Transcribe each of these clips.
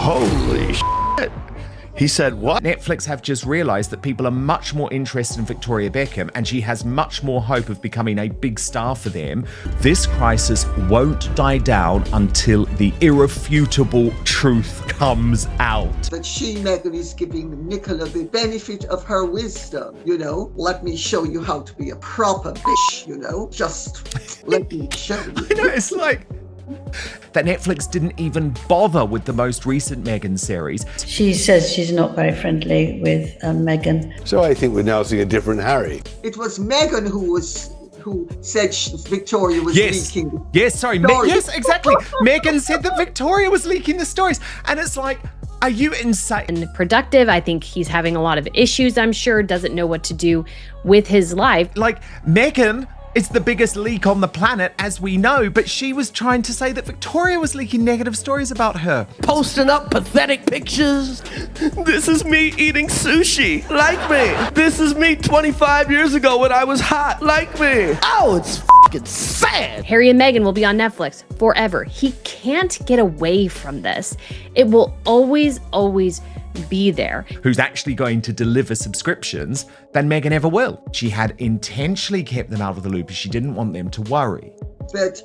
Holy shit. He said what? Netflix have just realized that people are much more interested in Victoria Beckham, and she has much more hope of becoming a big star for them. This crisis won't die down until the irrefutable truth comes out. That Meghan, is giving Nicola the benefit of her wisdom, Let me show you how to be a proper bitch, Just let me show you. I know, it's like that Netflix didn't even bother with the most recent Meghan series. She says she's not very friendly with Meghan. So I think we're now seeing a different Harry. It was Meghan who said Victoria was leaking. Yes, sorry. Yes, exactly. Meghan said that Victoria was leaking the stories. And it's like, are you insane? And productive. I think he's having a lot of issues, I'm sure, doesn't know what to do with his life. Like, Meghan is the biggest leak on the planet, as we know, but she was trying to say that Victoria was leaking negative stories about her. Posting up pathetic pictures. This is me eating sushi. Like me. This is me 25 years ago when I was hot. Like me. Oh, it's fucking sad. Harry and Meghan will be on Netflix forever. He can't get away from this. It will always be there. Who's actually going to deliver subscriptions than Meghan ever will. She had intentionally kept them out of the loop because she didn't want them to worry. But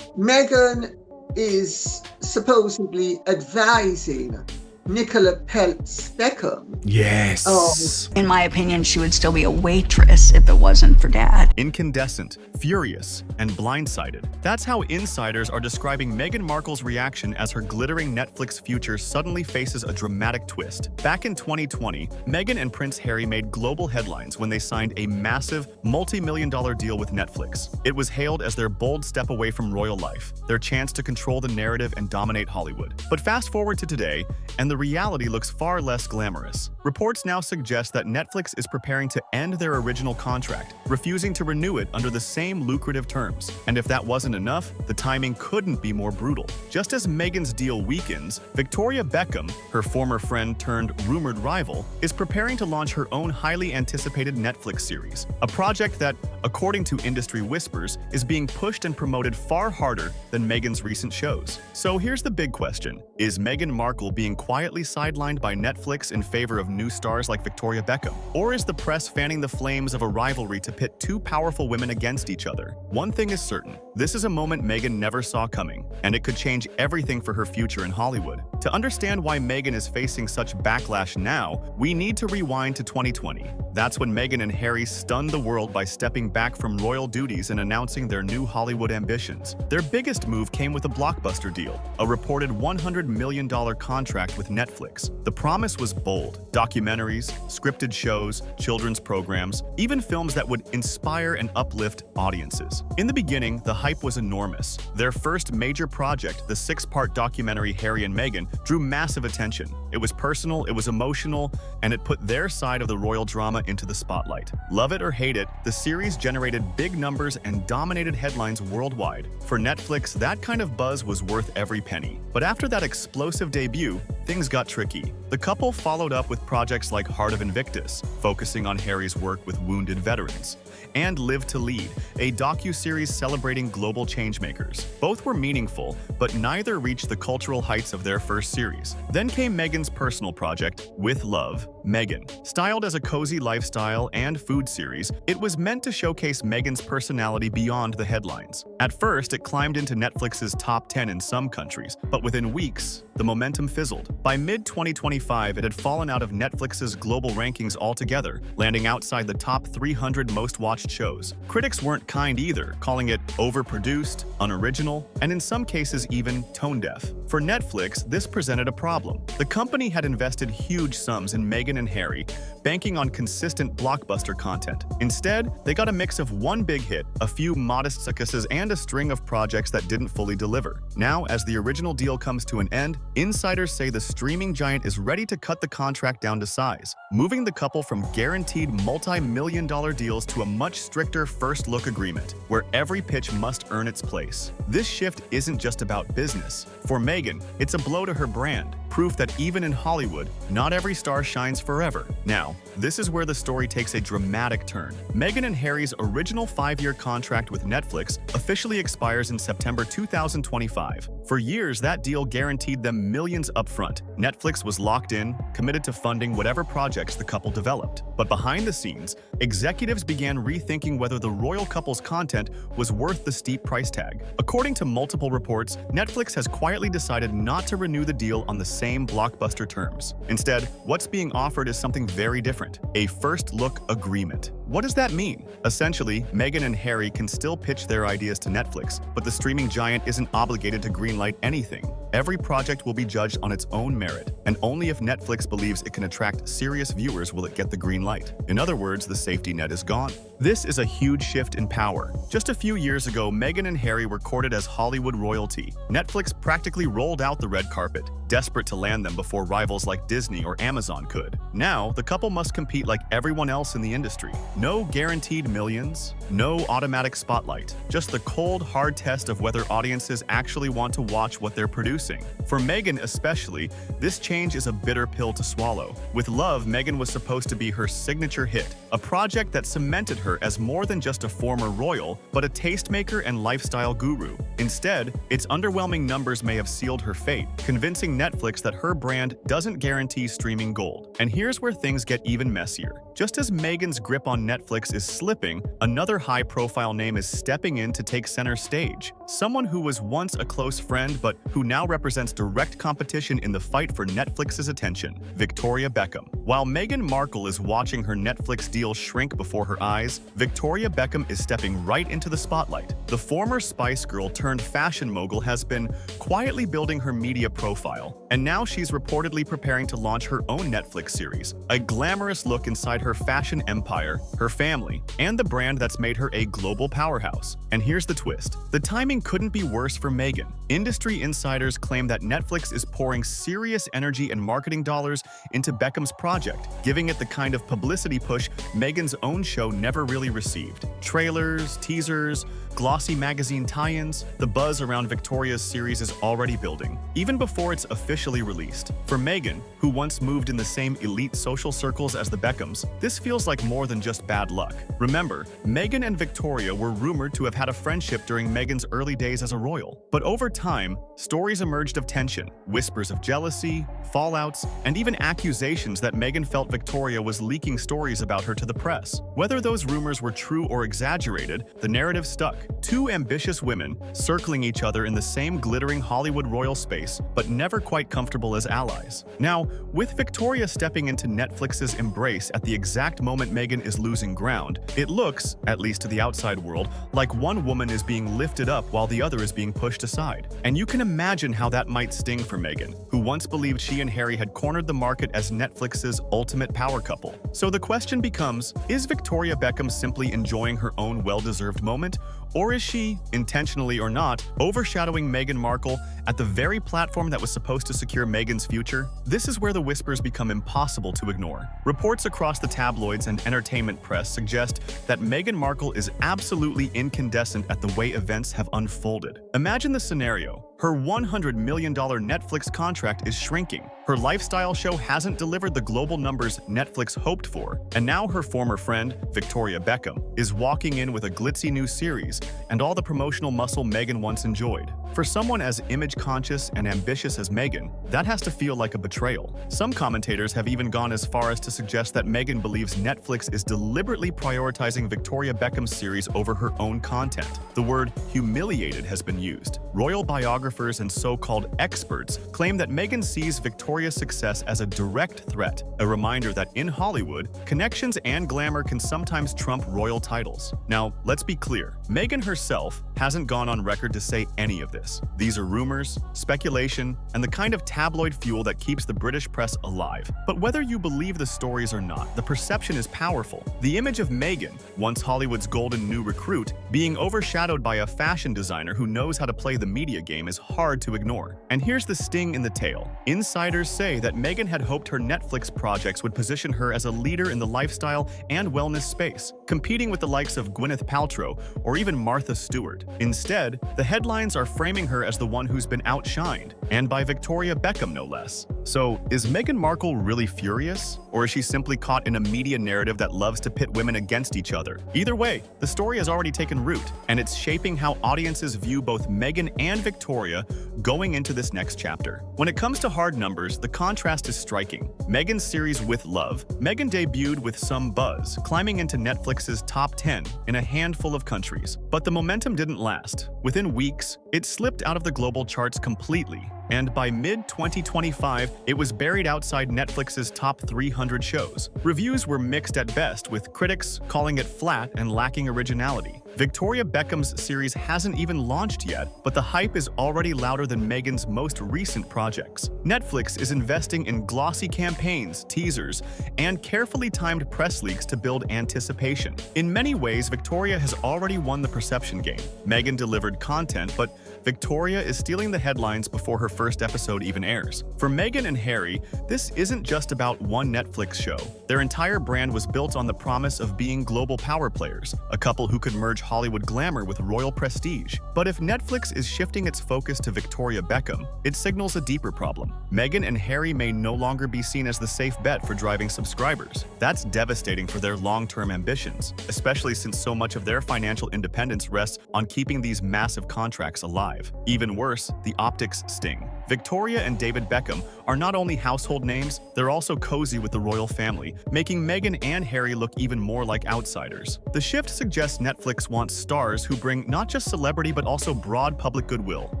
Meghan is supposedly advising Nicola Beckham. Yes. In my opinion, she would still be a waitress if it wasn't for Dad. Incandescent, furious, and blindsided. That's how insiders are describing Meghan Markle's reaction as her glittering Netflix future suddenly faces a dramatic twist. Back in 2020, Meghan and Prince Harry made global headlines when they signed a massive, multi-million-dollar deal with Netflix. It was hailed as their bold step away from royal life, their chance to control the narrative and dominate Hollywood. But fast forward to today, and the reality looks far less glamorous. Reports now suggest that Netflix is preparing to end their original contract, refusing to renew it under the same lucrative terms. And if that wasn't enough, the timing couldn't be more brutal. Just as Meghan's deal weakens, Victoria Beckham, her former friend turned rumored rival, is preparing to launch her own highly anticipated Netflix series, a project that, according to industry whispers, is being pushed and promoted far harder than Meghan's recent shows. So here's the big question. Is Meghan Markle being quietly sidelined by Netflix in favor of new stars like Victoria Beckham? Or is the press fanning the flames of a rivalry to pit two powerful women against each other? One thing is certain. This is a moment Meghan never saw coming, and it could change everything for her future in Hollywood. To understand why Meghan is facing such backlash now, we need to rewind to 2020. That's when Meghan and Harry stunned the world by stepping back from royal duties and announcing their new Hollywood ambitions. Their biggest move came with a blockbuster deal, a reported $100 million contract with Netflix. The promise was bold: documentaries, scripted shows, children's programs, even films that would inspire and uplift audiences. In the beginning, the hype was enormous. Their first major project, the 6-part documentary Harry and Meghan, drew massive attention. It was personal, it was emotional, and it put their side of the royal drama into the spotlight. Love it or hate it, the series generated big numbers and dominated headlines worldwide. For Netflix, that kind of buzz was worth every penny. But after that explosive debut, things got tricky. The couple followed up with projects like Heart of Invictus, focusing on Harry's work with wounded veterans, and Live to Lead, a docu-series celebrating global changemakers. Both were meaningful, but neither reached the cultural heights of their first series. Then came Meghan's personal project, With Love, Meghan. Styled as a cozy lifestyle and food series, it was meant to showcase Meghan's personality beyond the headlines. At first, it climbed into Netflix's top 10 in some countries, but within weeks, the momentum fizzled. By mid-2025, it had fallen out of Netflix's global rankings altogether, landing outside the top 300 most-watched shows. Critics weren't kind either, calling it overproduced, unoriginal, and in some cases even tone-deaf. For Netflix, this presented a problem. The company had invested huge sums in Meghan and Harry, banking on consistent blockbuster content. Instead, they got a mix of one big hit, a few modest successes, and a string of projects that didn't fully deliver. Now, as the original deal comes to an end, insiders say the streaming giant is ready to cut the contract down to size, moving the couple from guaranteed multi-million-dollar deals to a much stricter first-look agreement, where every pitch must earn its place. This shift isn't just about business. For Meghan, it's a blow to her brand, proof that even in Hollywood, not every star shines forever. Now, this is where the story takes a dramatic turn. Meghan and Harry's original 5-year contract with Netflix officially expires in September 2025. For years, that deal guaranteed them millions upfront. Netflix was locked in, committed to funding whatever projects the couple developed. But behind the scenes, executives began rethinking whether the royal couple's content was worth the steep price tag. According to multiple reports, Netflix has quietly decided not to renew the deal on the same blockbuster terms. Instead, what's being offered is something very different: a first-look agreement. What does that mean? Essentially, Meghan and Harry can still pitch their ideas to Netflix, but the streaming giant isn't obligated to greenlight anything. Every project will be judged on its own merit, and only if Netflix believes it can attract serious viewers will it get the green light. In other words, the safety net is gone. This is a huge shift in power. Just a few years ago, Meghan and Harry were courted as Hollywood royalty. Netflix practically rolled out the red carpet, desperate to land them before rivals like Disney or Amazon could. Now, the couple must compete like everyone else in the industry. No guaranteed millions, no automatic spotlight, just the cold, hard test of whether audiences actually want to watch what they're producing. For Meghan especially, this change is a bitter pill to swallow. With Love, Meghan was supposed to be her signature hit, a project that cemented her as more than just a former royal, but a tastemaker and lifestyle guru. Instead, its underwhelming numbers may have sealed her fate, convincing Netflix that her brand doesn't guarantee streaming gold. And here's where things get even messier. Just as Meghan's grip on Netflix is slipping, another high-profile name is stepping in to take center stage. Someone who was once a close friend but who now represents direct competition in the fight for Netflix's attention: Victoria Beckham. While Meghan Markle is watching her Netflix deal shrink before her eyes, Victoria Beckham is stepping right into the spotlight. The former Spice Girl turned fashion mogul has been quietly building her media profile, and now she's reportedly preparing to launch her own Netflix series, a glamorous look inside her fashion empire, her family, and the brand that's made her a global powerhouse. And here's the twist: the timing couldn't be worse for Meghan. Industry insiders claim that Netflix is pouring serious energy and marketing dollars into Beckham's project, giving it the kind of publicity push Meghan's own show never really received. Trailers, teasers, glossy magazine tie-ins, the buzz around Victoria's series is already building, even before it's officially released. For Meghan, who once moved in the same elite social circles as the Beckhams, this feels like more than just bad luck. Remember, Meghan and Victoria were rumored to have had a friendship during Meghan's early days as a royal. But over time, stories emerged of tension, whispers of jealousy, fallouts, and even accusations that Meghan felt Victoria was leaking stories about her to the press. Whether those rumors were true or exaggerated, the narrative stuck. Two ambitious women circling each other in the same glittering Hollywood royal space, but never quite comfortable as allies. Now, with Victoria stepping into Netflix's embrace at the exact moment Meghan is losing ground, it looks, at least to the outside world, like one woman is being lifted up while the other is being pushed aside. And you can imagine how that might sting for Meghan, who once believed she and Harry had cornered the market as Netflix's ultimate power couple. So the question becomes, is Victoria Beckham simply enjoying her own well-deserved moment? Or is she, intentionally or not, overshadowing Meghan Markle at the very platform that was supposed to secure Meghan's future? This is where the whispers become impossible to ignore. Reports across the tabloids and entertainment press suggest that Meghan Markle is absolutely incandescent at the way events have unfolded. Imagine the scenario. Her $100 million Netflix contract is shrinking. Her lifestyle show hasn't delivered the global numbers Netflix hoped for, and now her former friend, Victoria Beckham, is walking in with a glitzy new series and all the promotional muscle Meghan once enjoyed. For someone as image-conscious and ambitious as Meghan, that has to feel like a betrayal. Some commentators have even gone as far as to suggest that Meghan believes Netflix is deliberately prioritizing Victoria Beckham's series over her own content. The word humiliated has been used. Royal biographers and so-called experts claim that Meghan sees Victoria's success as a direct threat, a reminder that in Hollywood, connections and glamour can sometimes trump royal titles. Now, let's be clear, Meghan herself hasn't gone on record to say any of this. These are rumors, speculation, and the kind of tabloid fuel that keeps the British press alive. But whether you believe the stories or not, the perception is powerful. The image of Meghan, once Hollywood's golden new recruit, being overshadowed by a fashion designer who knows how to play the media game is hard to ignore. And here's the sting in the tail. Insiders say that Meghan had hoped her Netflix projects would position her as a leader in the lifestyle and wellness space, competing with the likes of Gwyneth Paltrow or even Martha Stewart. Instead, the headlines are framing her as the one who's been outshined, and by Victoria Beckham no less. So, is Meghan Markle really furious? Or is she simply caught in a media narrative that loves to pit women against each other? Either way, the story has already taken root, and it's shaping how audiences view both Meghan and Victoria going into this next chapter. When it comes to hard numbers, the contrast is striking. Meghan's series With Love, Meghan debuted with some buzz, climbing into Netflix's top 10 in a handful of countries. But the momentum didn't last. Within weeks, it slipped out of the global charts completely, and by mid-2025, it was buried outside Netflix's top 300 shows. Reviews were mixed at best, with critics calling it flat and lacking originality. Victoria Beckham's series hasn't even launched yet, but the hype is already louder than Meghan's most recent projects. Netflix is investing in glossy campaigns, teasers, and carefully timed press leaks to build anticipation. In many ways, Victoria has already won the perception game. Meghan delivered content, but Victoria is stealing the headlines before her first episode even airs. For Meghan and Harry, this isn't just about one Netflix show. Their entire brand was built on the promise of being global power players, a couple who could merge Hollywood glamour with royal prestige. But if Netflix is shifting its focus to Victoria Beckham, it signals a deeper problem. Meghan and Harry may no longer be seen as the safe bet for driving subscribers. That's devastating for their long-term ambitions, especially since so much of their financial independence rests on keeping these massive contracts alive. Even worse, the optics sting. Victoria and David Beckham are not only household names, they're also cozy with the royal family, making Meghan and Harry look even more like outsiders. The shift suggests Netflix wants stars who bring not just celebrity but also broad public goodwill.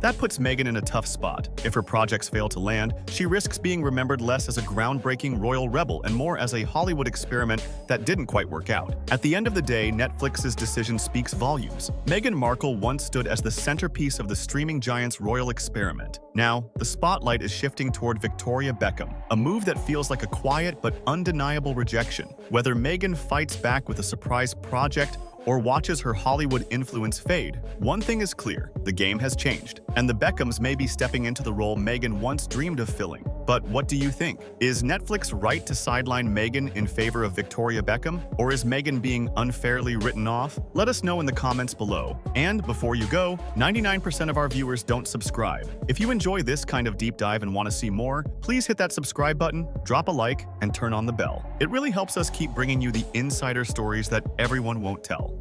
That puts Meghan in a tough spot. If her projects fail to land, she risks being remembered less as a groundbreaking royal rebel and more as a Hollywood experiment that didn't quite work out. At the end of the day, Netflix's decision speaks volumes. Meghan Markle once stood as the centerpiece of the streaming giant's royal experiment. Now, the spotlight is shifting toward Victoria Beckham, a move that feels like a quiet but undeniable rejection. Whether Meghan fights back with a surprise project or watches her Hollywood influence fade, one thing is clear: the game has changed, and the Beckhams may be stepping into the role Meghan once dreamed of filling. But what do you think? Is Netflix right to sideline Meghan in favor of Victoria Beckham? Or is Meghan being unfairly written off? Let us know in the comments below. And before you go, 99% of our viewers don't subscribe. If you enjoy this kind of deep dive and want to see more, please hit that subscribe button, drop a like, and turn on the bell. It really helps us keep bringing you the insider stories that everyone won't tell.